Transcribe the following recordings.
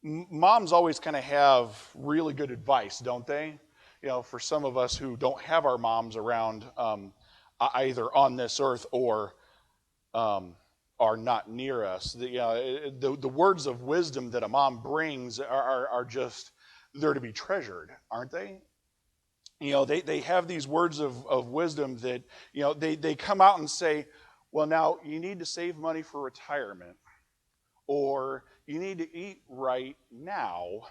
Moms always kind of have really good advice, don't they? For some of us who don't have our moms around, either on this earth or are not near us, the words of wisdom that a mom brings are just there to be treasured, aren't they? They have these words of wisdom that, they come out and say, well, now you need to save money for retirement, or you need to eat right now,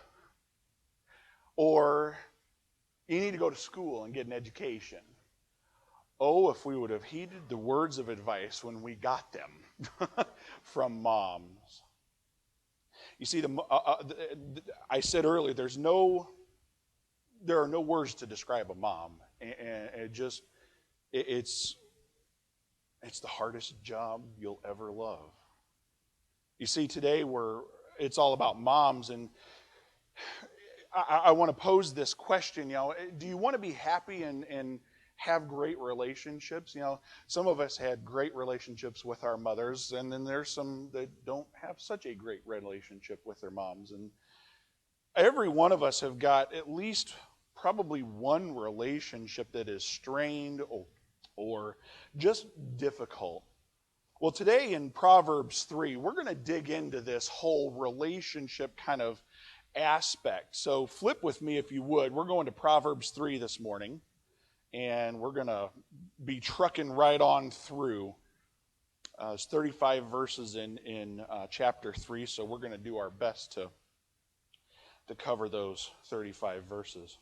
or you need to go to school and get an education. Oh, if we would have heeded the words of advice when we got them from moms. You see, I said earlier, there are no words to describe a mom, and it's the hardest job you'll ever love. You see, today it's all about moms, and I want to pose this question. Do you want to be happy and have great relationships? Some of us had great relationships with our mothers, and then there's some that don't have such a great relationship with their moms. And every one of us have got at least probably one relationship that is strained or just difficult. Well, today in Proverbs 3, we're going to dig into this whole relationship kind of aspect. So flip with me if you would. We're going to Proverbs 3 this morning, and we're going to be trucking right on through. It's 35 verses in chapter 3, so we're going to do our best to cover those 35 verses.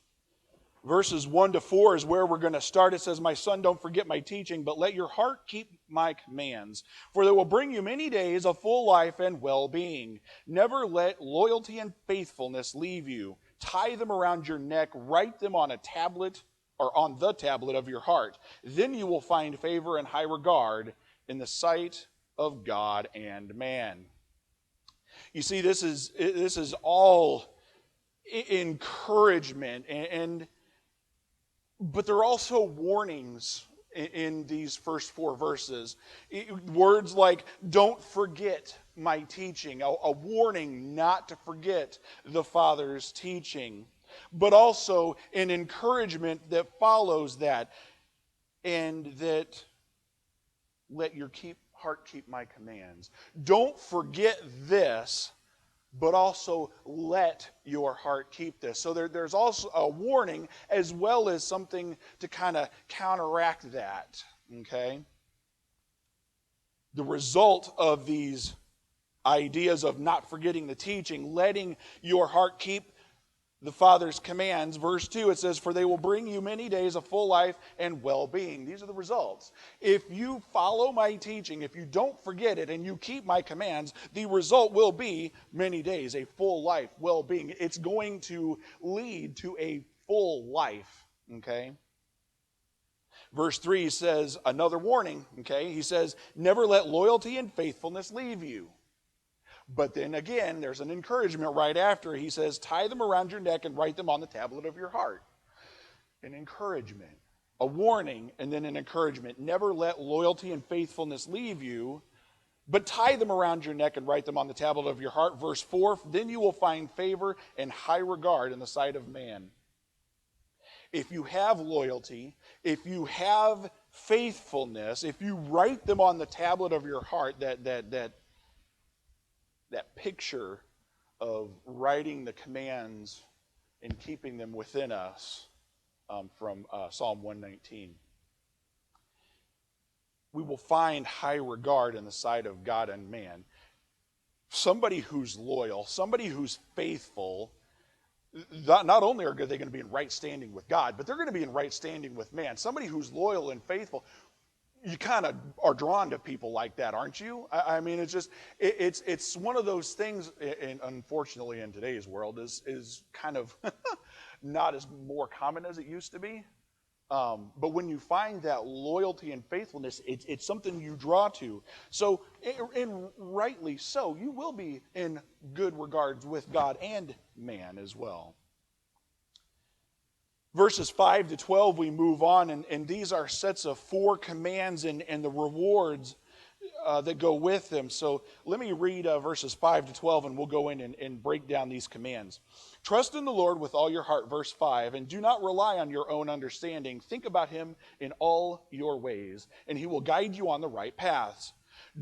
Verses 1 to 4 is where we're going to start. It says, "My son, don't forget my teaching, but let your heart keep my commands. For they will bring you many days of full life and well-being. Never let loyalty and faithfulness leave you. Tie them around your neck. Write them on a tablet or on the tablet of your heart. Then you will find favor and high regard in the sight of God and man." You see, this is all encouragement, but there are also warnings in these first 4 verses. Words like, don't forget my teaching, a warning not to forget the Father's teaching, but also an encouragement that follows that, and that let your heart keep my commands. Don't forget this, but also let your heart keep this. So there's also a warning as well as something to kind of counteract that, okay? The result of these ideas of not forgetting the teaching, letting your heart keep the Father's commands, verse 2, it says, "For they will bring you many days of full life and well-being." These are the results. If you follow my teaching, if you don't forget it, and you keep my commands, the result will be many days, a full life, well-being. It's going to lead to a full life, okay? Verse 3 says, another warning, okay? He says, "Never let loyalty and faithfulness leave you." But then again, there's an encouragement right after. He says, "Tie them around your neck and write them on the tablet of your heart." An encouragement, a warning, and then an encouragement. Never let loyalty and faithfulness leave you, but tie them around your neck and write them on the tablet of your heart. Verse 4, "Then you will find favor and high regard in the sight of man." If you have loyalty, if you have faithfulness, if you write them on the tablet of your heart, that picture of writing the commands and keeping them within us, from Psalm 119. We will find high regard in the sight of God and man. Somebody who's loyal, somebody who's faithful, not only are they going to be in right standing with God, but they're going to be in right standing with man. Somebody who's loyal and faithful, you kind of are drawn to people like that, aren't you? I mean, it's one of those things, and unfortunately in today's world, is kind of not as more common as it used to be. But when you find that loyalty and faithfulness, it's something you draw to. So, and rightly so, you will be in good regards with God and man as well. Verses 5 to 12, we move on, and these are sets of 4 commands and the rewards that go with them. So let me read verses 5 to 12, and we'll go in and break down these commands. Trust in the Lord with all your heart, verse 5, and do not rely on your own understanding. Think about him in all your ways, and he will guide you on the right paths.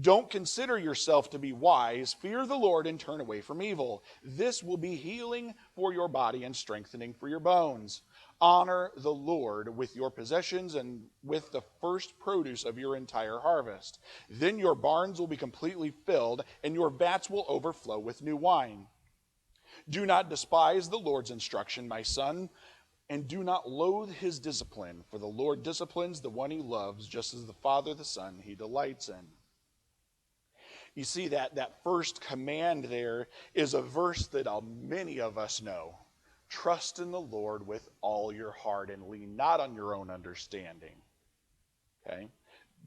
Don't consider yourself to be wise. Fear the Lord and turn away from evil. This will be healing for your body and strengthening for your bones. Honor the Lord with your possessions and with the first produce of your entire harvest. Then your barns will be completely filled, and your vats will overflow with new wine. Do not despise the Lord's instruction, my son, and do not loathe his discipline, for the Lord disciplines the one he loves, just as the Father the Son he delights in. You see that first command there is a verse that many of us know. Trust in the Lord with all your heart and lean not on your own understanding. Okay?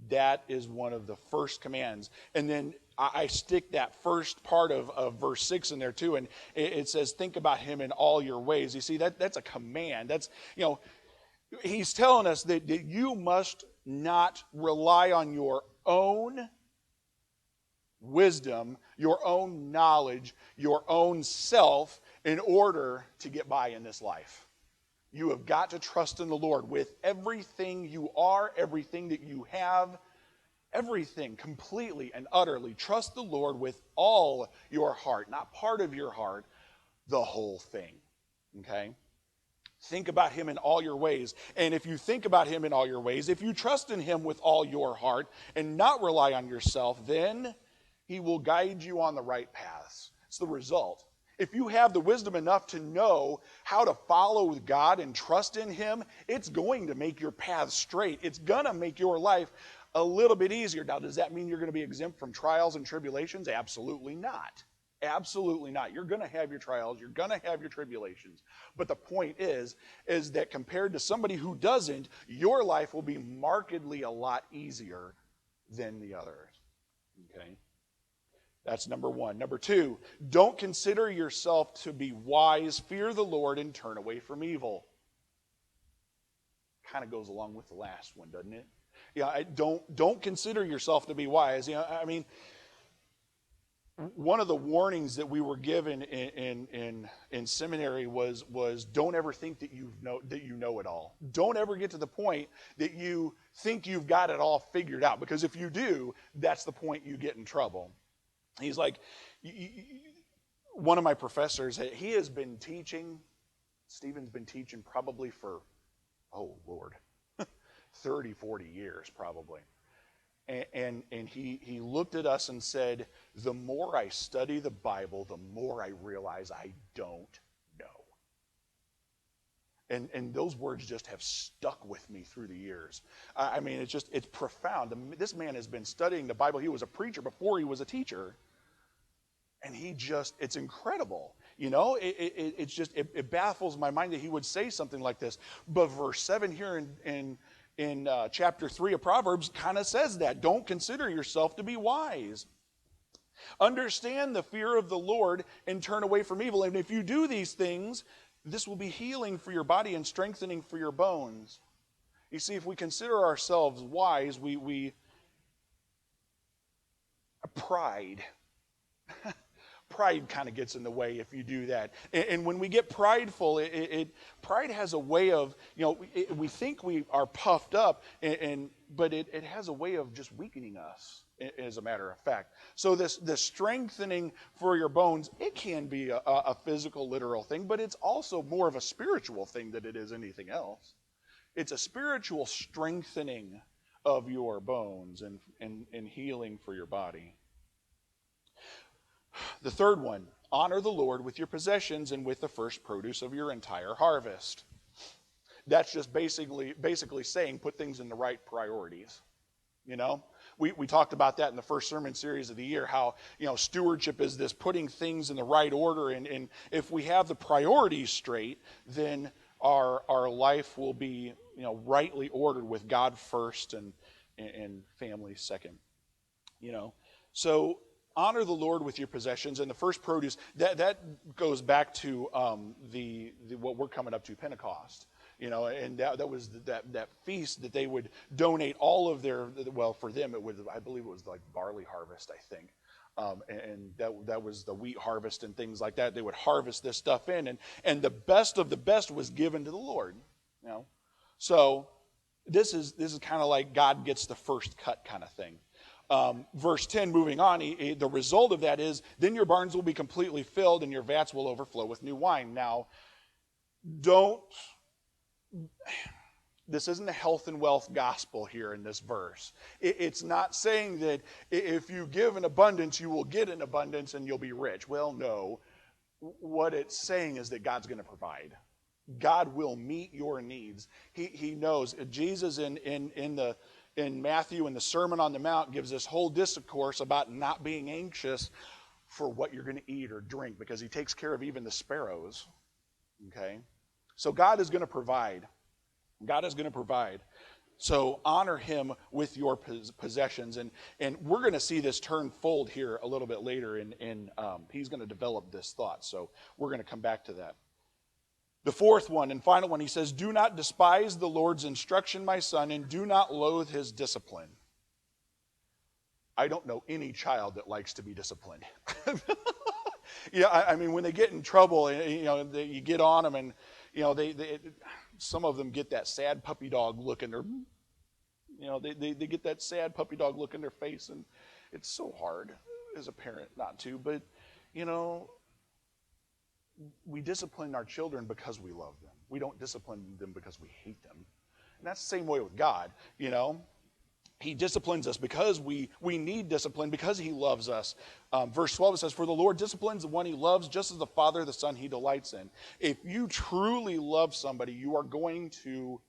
That is one of the first commands. And then I stick that first part of verse 6 in there too, and it says, think about him in all your ways. You see, that's a command. That's, he's telling us that you must not rely on your own wisdom, your own knowledge, your own self in order to get by in this life. You have got to trust in the Lord with everything you are, everything that you have, everything completely and utterly. Trust the Lord with all your heart, not part of your heart, the whole thing. Okay? Think about him in all your ways. And if you think about him in all your ways, if you trust in him with all your heart and not rely on yourself, then he will guide you on the right paths. It's the result. If you have the wisdom enough to know how to follow God and trust in him, it's going to make your path straight. It's going to make your life a little bit easier. Now, does that mean you're going to be exempt from trials and tribulations? Absolutely not. Absolutely not. You're going to have your trials. You're going to have your tribulations. But the point is that compared to somebody who doesn't, your life will be markedly a lot easier than the others. Okay? That's number one. Number two, don't consider yourself to be wise. Fear the Lord and turn away from evil. Kind of goes along with the last one, doesn't it? Yeah, don't consider yourself to be wise. One of the warnings that we were given in seminary was don't ever think that you know it all. Don't ever get to the point that you think you've got it all figured out, because if you do, that's the point you get in trouble. He's like, one of my professors, he has been teaching, Stephen's been teaching probably for, 30, 40 years probably. And he looked at us and said, the more I study the Bible, the more I realize I don't know. And those words just have stuck with me through the years. I mean, it's profound. This man has been studying the Bible. He was a preacher before he was a teacher. And it's incredible. It baffles my mind that he would say something like this. But verse 7 here in chapter 3 of Proverbs kind of says that. Don't consider yourself to be wise. Understand the fear of the Lord and turn away from evil. And if you do these things, this will be healing for your body and strengthening for your bones. You see, if we consider ourselves wise, we pride. Pride kind of gets in the way if you do that. And when we get prideful, pride has a way of, we think we are puffed up, but it has a way of just weakening us, as a matter of fact. So this strengthening for your bones, it can be a physical, literal thing, but it's also more of a spiritual thing than it is anything else. It's a spiritual strengthening of your bones and healing for your body. The third one, honor the Lord with your possessions and with the first produce of your entire harvest. That's just basically saying put things in the right priorities. We talked about that in the first sermon series of the year, how stewardship is this putting things in the right order, and if we have the priorities straight, then our life will be rightly ordered with God first and family second. So honor the Lord with your possessions and the first produce. That goes back to the what we're coming up to, Pentecost. And that was that feast that they would donate all of their, well, for them, I believe it was like barley harvest, I think. And that was the wheat harvest and things like that. They would harvest this stuff in, and the best of the best was given to the Lord. So this is kind of like God gets the first cut kind of thing. Verse 10, moving on, the result of that is, then your barns will be completely filled and your vats will overflow with new wine. Now, this isn't a health and wealth gospel here in this verse. It's not saying that if you give in abundance, you will get in abundance and you'll be rich. Well, no. What it's saying is that God's going to provide. God will meet your needs. He knows. Jesus in Matthew, in the Sermon on the Mount, gives this whole discourse about not being anxious for what you're going to eat or drink, because he takes care of even the sparrows. Okay? So God is going to provide. God is going to provide. So honor him with your possessions. And we're going to see this turn fold here a little bit later. And he's going to develop this thought. So we're going to come back to that. The fourth one and final one, he says, do not despise the Lord's instruction, my son, and do not loathe his discipline. I don't know any child that likes to be disciplined. I mean, when they get in trouble, you get on them, and some of them get that sad puppy dog look in their, they get that sad puppy dog look in their face, and it's so hard as a parent not to. But we discipline our children because we love them. We don't discipline them because we hate them. And that's the same way with God. He disciplines us because we need discipline, because he loves us. Verse 12, it says, for the Lord disciplines the one he loves, just as the Father the Son he delights in. If you truly love somebody, you are going to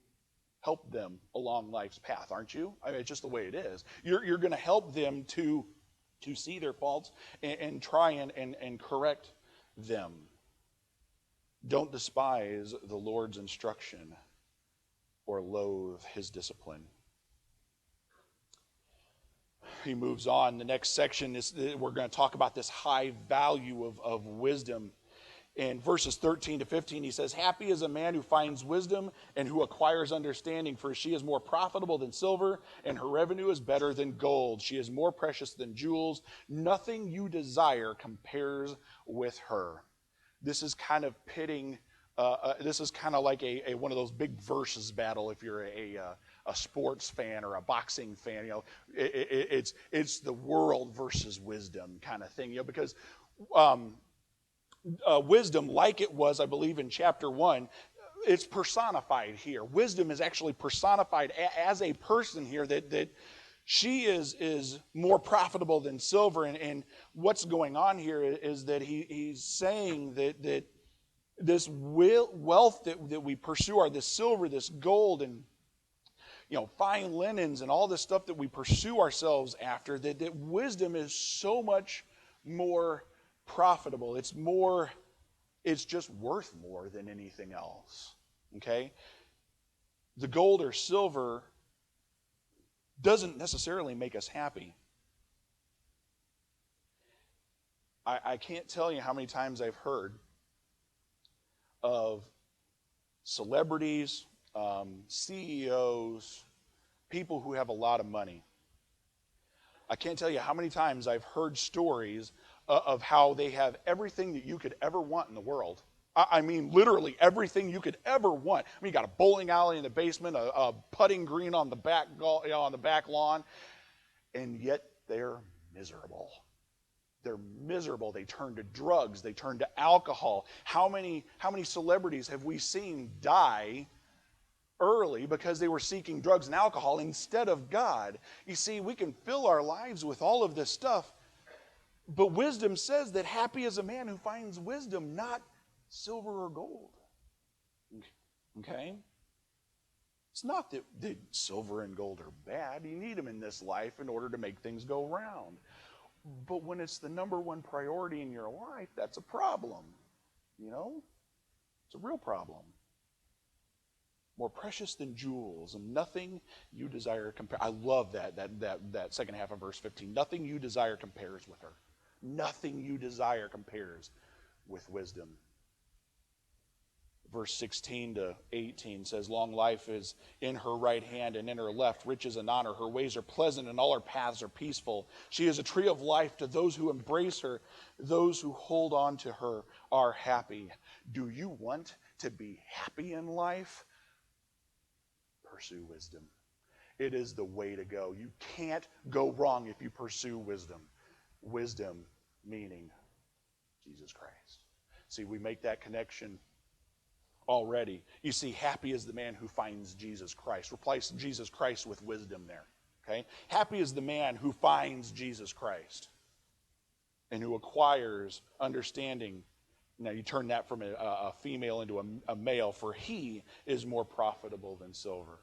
help them along life's path, aren't you? I mean, it's just the way it is. You're going to help them to see their faults and try and correct them. Don't despise the Lord's instruction or loathe his discipline. He moves on. The next section is, we're going to talk about this high value of wisdom. In verses 13 to 15, he says, happy is a man who finds wisdom and who acquires understanding, for she is more profitable than silver, and her revenue is better than gold. She is more precious than jewels. Nothing you desire compares with her. This is kind of pitting, this is kind of like a one of those big versus battle if you're a sports fan or a boxing fan. It's the world versus wisdom kind of thing. Because wisdom, like it was, I believe, in chapter 1, it's personified here. Wisdom is actually personified as a person here, that she is more profitable than silver. And what's going on here is that he's saying that this wealth that we pursue, are this silver, this gold, and fine linens, and all this stuff that we pursue ourselves after, that wisdom is so much more profitable. It's just worth more than anything else. Okay? The gold or silver doesn't necessarily make us happy. I can't tell you how many times I've heard of celebrities, CEOs, people who have a lot of money. I can't tell you how many times I've heard stories of how they have everything that you could ever want in the world. I mean, literally everything you could ever want. I mean, you got a bowling alley in the basement, a putting green on the back lawn, and yet they're miserable. They're miserable. They turn to drugs. They turn to alcohol. How many celebrities have we seen die early because they were seeking drugs and alcohol instead of God? You see, we can fill our lives with all of this stuff, but wisdom says that happy is a man who finds wisdom, not silver or gold. Okay? It's not that silver and gold are bad. You need them in this life in order to make things go round. But when it's the number one priority in your life, that's a problem. It's a real problem. More precious than jewels, and nothing you desire compare. I love that second half of verse 15. Nothing you desire compares with her. Nothing you desire compares with wisdom. Verse 16 to 18 says, long life is in her right hand and in her left, riches and honor. Her ways are pleasant and all her paths are peaceful. She is a tree of life to those who embrace her. Those who hold on to her are happy. Do you want to be happy in life? Pursue wisdom. It is the way to go. You can't go wrong if you pursue wisdom. Wisdom meaning Jesus Christ. See, we make that connection already. You see, happy is the man who finds Jesus Christ. Replace Jesus Christ with wisdom there. Okay? Happy is the man who finds Jesus Christ and who acquires understanding. Now you turn that from a female into a male, for he is more profitable than silver.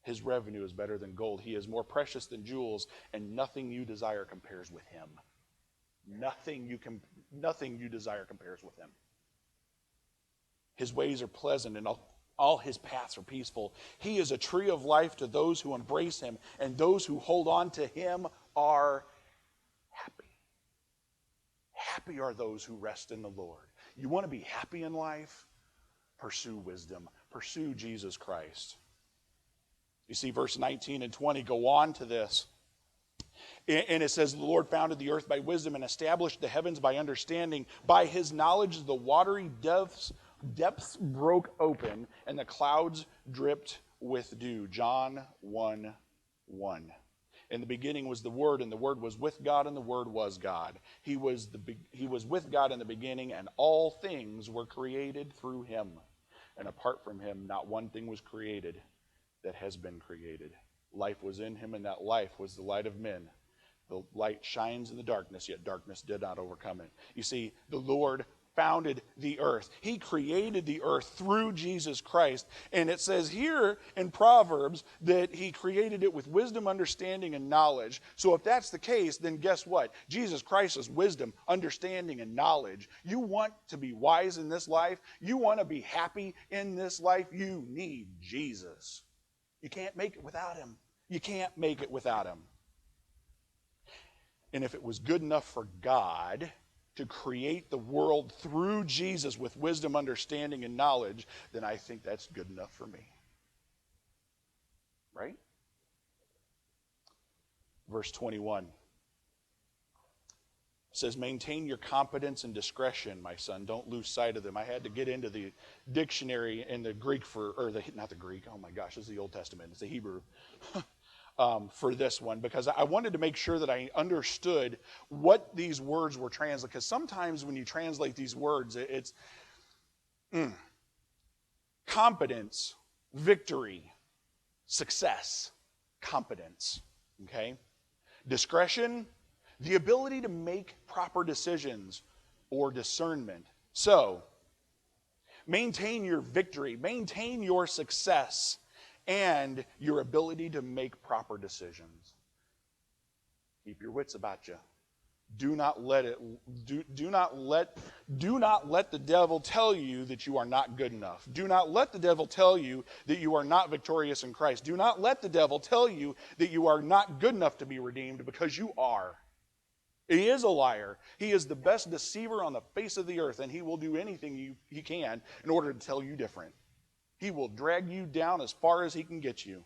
His revenue is better than gold. He is more precious than jewels, and nothing you desire compares with him. Nothing you desire compares with him. His ways are pleasant, and all his paths are peaceful. He is a tree of life to those who embrace him, and those who hold on to him are happy. Happy are those who rest in the Lord. You want to be happy in life? Pursue wisdom. Pursue Jesus Christ. You see, verse 19 and 20 go on to this. And it says, the Lord founded the earth by wisdom and established the heavens by understanding. By his knowledge, the watery depths broke open, and the clouds dripped with dew. John 1:1. In the beginning was the Word, and the Word was with God, and the Word was God. He was with God in the beginning, and all things were created through him. And apart from him, not one thing was created that has been created. Life was in him, and that life was the light of men. The light shines in the darkness, yet darkness did not overcome it. You see, the Lord founded the earth. He created the earth through Jesus Christ. And it says here in Proverbs that he created it with wisdom, understanding, and knowledge. So if that's the case, then guess what? Jesus Christ is wisdom, understanding, and knowledge. You want to be wise in this life? You want to be happy in this life? You need Jesus. You can't make it without him. You can't make it without him. And if it was good enough for God to create the world through Jesus with wisdom, understanding, and knowledge, then I think that's good enough for me. Right? Verse 21 says, maintain your competence and discretion, my son. Don't lose sight of them. I had to get into the dictionary in the Greek not the Greek, oh my gosh, this is the Old Testament. It's the Hebrew. For this one, because I wanted to make sure that I understood what these words were translated. Because sometimes when you translate these words, it's competence, victory, success, competence. Okay? Discretion, the ability to make proper decisions or discernment. So, maintain your victory, maintain your success, and your ability to make proper decisions. Keep your wits about you. Do not let the devil tell you that you are not good enough. Do not let the devil tell you that you are not victorious in Christ. Do not let the devil tell you that you are not good enough to be redeemed, because you are. He is a liar. He is the best deceiver on the face of the earth, and he will do anything he can in order to tell you different. He will drag you down as far as he can get you.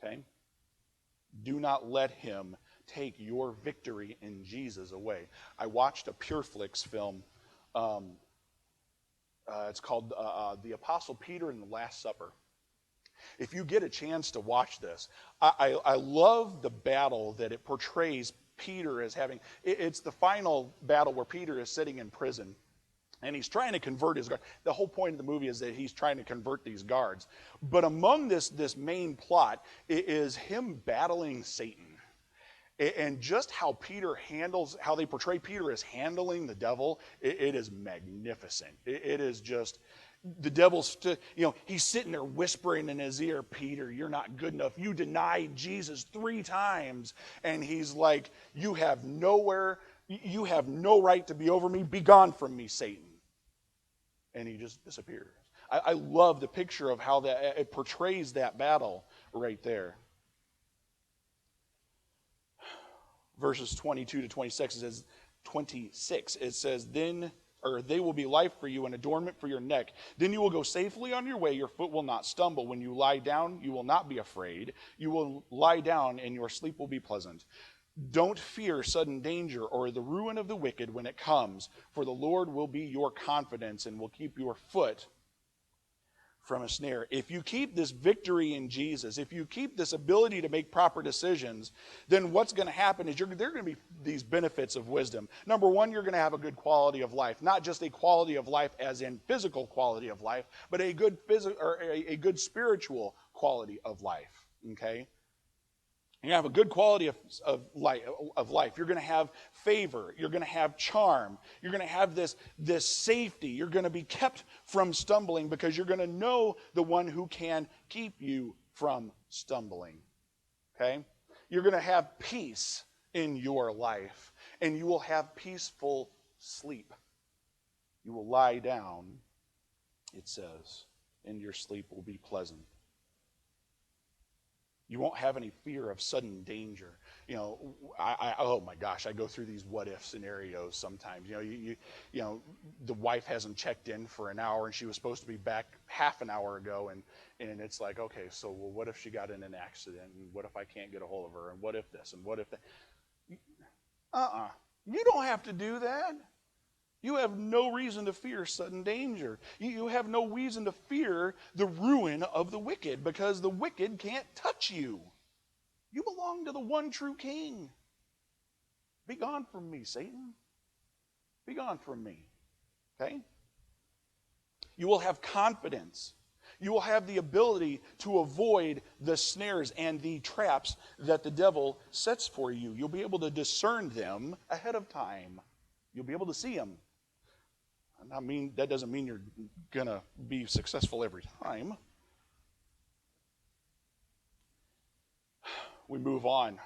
Okay? Do not let him take your victory in Jesus away. I watched a PureFlix film. It's called The Apostle Peter and the Last Supper. If you get a chance to watch this, I love the battle that it portrays Peter as having. It's the final battle where Peter is sitting in prison. And he's trying to convert his guards. The whole point of the movie is that he's trying to convert these guards. But among this main plot is him battling Satan. And just how how they portray Peter as handling the devil, it is magnificent. It is just, the devil's, he's sitting there whispering in his ear, Peter, you're not good enough. You denied Jesus 3 times. And he's like, you have no right to be over me. Be gone from me, Satan. And he just disappears. I love the picture of how it portrays that battle right there. Verses 22 to 26, it says, then or they will be life for you and adornment for your neck. Then you will go safely on your way. Your foot will not stumble. When you lie down, you will not be afraid. You will lie down, and your sleep will be pleasant. Don't fear sudden danger or the ruin of the wicked when it comes, for the Lord will be your confidence and will keep your foot from a snare. If you keep this victory in Jesus, if you keep this ability to make proper decisions, then what's going to happen is there are going to be these benefits of wisdom. Number one, you're going to have a good quality of life, not just a quality of life as in physical quality of life, but a good a good spiritual quality of life. Okay. You're going to have a good quality of life. You're going to have favor. You're going to have charm. You're going to have this safety. You're going to be kept from stumbling because you're going to know the one who can keep you from stumbling. Okay? You're going to have peace in your life, and you will have peaceful sleep. You will lie down, it says, and your sleep will be pleasant. You won't have any fear of sudden danger. You know, oh my gosh, I go through these what-if scenarios sometimes. You know, the wife hasn't checked in for an hour, and she was supposed to be back half an hour ago, and it's like, okay, so well, what if she got in an accident, and what if I can't get a hold of her, and what if this, and what if that? You don't have to do that. You have no reason to fear sudden danger. You have no reason to fear the ruin of the wicked because the wicked can't touch you. You belong to the one true King. Be gone from me, Satan. Be gone from me. Okay? You will have confidence. You will have the ability to avoid the snares and the traps that the devil sets for you. You'll be able to discern them ahead of time. You'll be able to see them. I mean, that doesn't mean you're going to be successful every time. We move on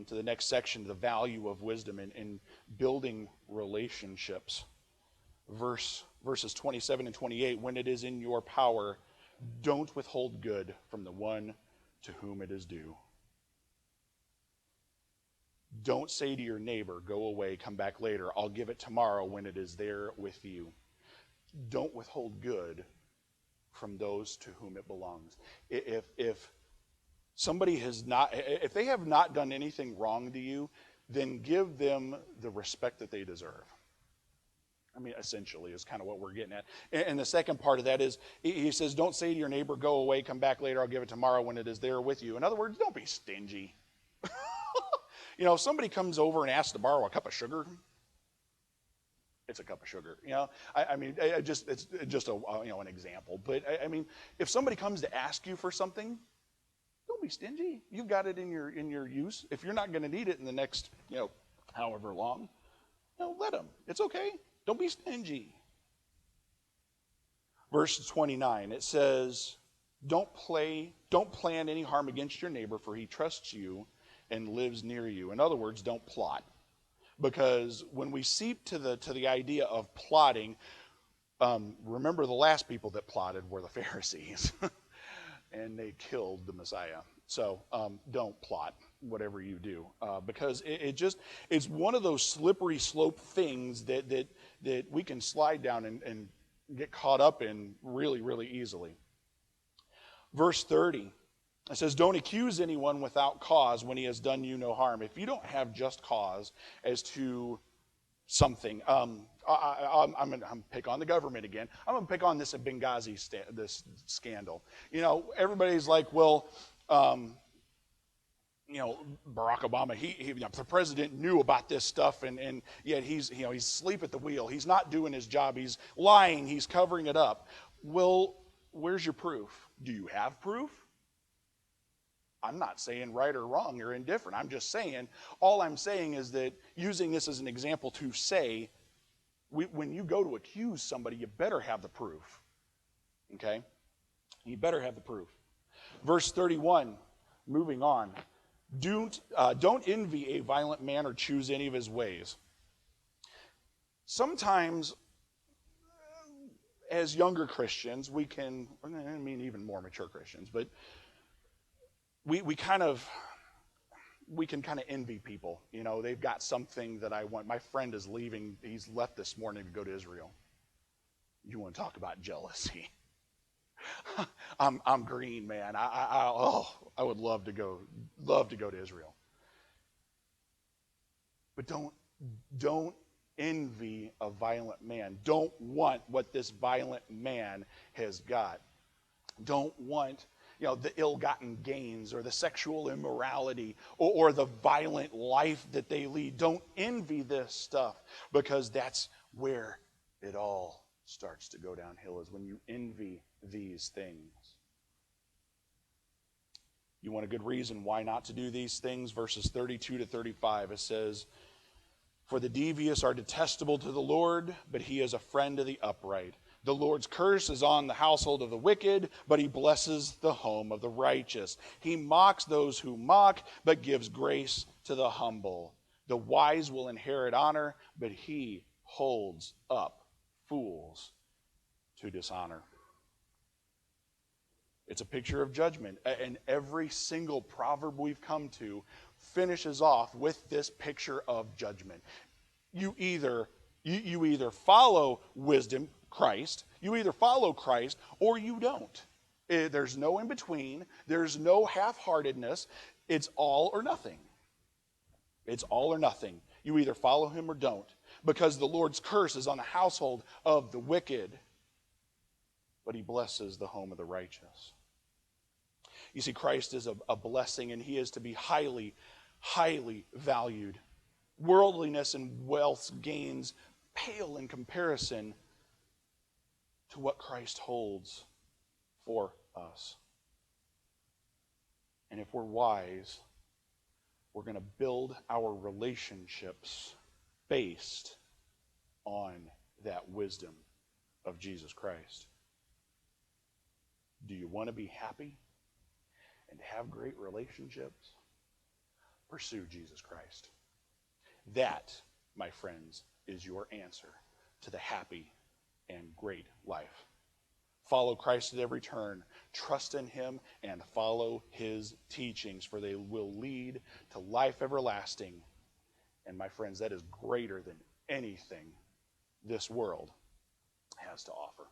to the next section, the value of wisdom in building relationships. Verses 27 and 28, when it is in your power, don't withhold good from the one to whom it is due. Don't say to your neighbor, go away, come back later. I'll give it tomorrow when it is there with you. Don't withhold good from those to whom it belongs. If somebody if they have not done anything wrong to you, then give them the respect that they deserve. I mean, essentially is kind of what we're getting at. And the second part of that is, he says, don't say to your neighbor, go away, come back later, I'll give it tomorrow when it is there with you. In other words, don't be stingy. You know, if somebody comes over and asks to borrow a cup of sugar, it's a cup of sugar. You know, I mean, it's just an example. But I mean, if somebody comes to ask you for something, don't be stingy. You've got it in your use. If you're not going to need it in the next, however long, let them. It's okay. Don't be stingy. Verse 29, it says, don't plan any harm against your neighbor, for he trusts you and lives near you. In other words, don't plot. Because when we seep to the idea of plotting, remember the last people that plotted were the Pharisees. And they killed the Messiah. So don't plot whatever you do. Because it's one of those slippery slope things that we can slide down and get caught up in really, really easily. Verse 30. It says, don't accuse anyone without cause when he has done you no harm. If you don't have just cause as to something, I'm going to pick on the government again. I'm going to pick on this Benghazi this scandal. Everybody's like, well, Barack Obama, the president knew about this stuff, and yet he's asleep at the wheel. He's not doing his job. He's lying. He's covering it up. Well, where's your proof? Do you have proof? I'm not saying right or wrong or indifferent. I'm just saying, all I'm saying is that using this as an example to say, when you go to accuse somebody, you better have the proof. Okay? You better have the proof. Verse 31, moving on. Don't envy a violent man or choose any of his ways. Sometimes, as younger Christians, even more mature Christians, but we can kind of envy people. They've got something that I want. My friend is leaving. He's left this morning to go to Israel. You want to talk about jealousy? I'm green, man. I would love to go to Israel. But don't envy a violent man. Don't want what this violent man has got. Don't want, the ill-gotten gains or the sexual immorality or the violent life that they lead. Don't envy this stuff, because that's where it all starts to go downhill, is when you envy these things. You want a good reason why not to do these things? Verses 32 to 35, it says, "For the devious are detestable to the Lord, but he is a friend of the upright. The Lord's curse is on the household of the wicked, but he blesses the home of the righteous. He mocks those who mock, but gives grace to the humble. The wise will inherit honor, but he holds up fools to dishonor." It's a picture of judgment. And every single proverb we've come to finishes off with this picture of judgment. You either follow wisdom, Christ, you either follow Christ or you don't. There's no in between. There's no half-heartedness. It's all or nothing. It's all or nothing. You either follow him or don't, because the Lord's curse is on the household of the wicked, but he blesses the home of the righteous. You see, Christ is a blessing, and he is to be highly, highly valued. Worldliness and wealth's gains pale in comparison to what Christ holds for us. And if we're wise, we're going to build our relationships based on that wisdom of Jesus Christ. Do you want to be happy and have great relationships? Pursue Jesus Christ. That, my friends, is your answer to the happy and great life. Follow Christ at every turn. Trust in him and follow his teachings, for they will lead to life everlasting. And my friends, that is greater than anything this world has to offer.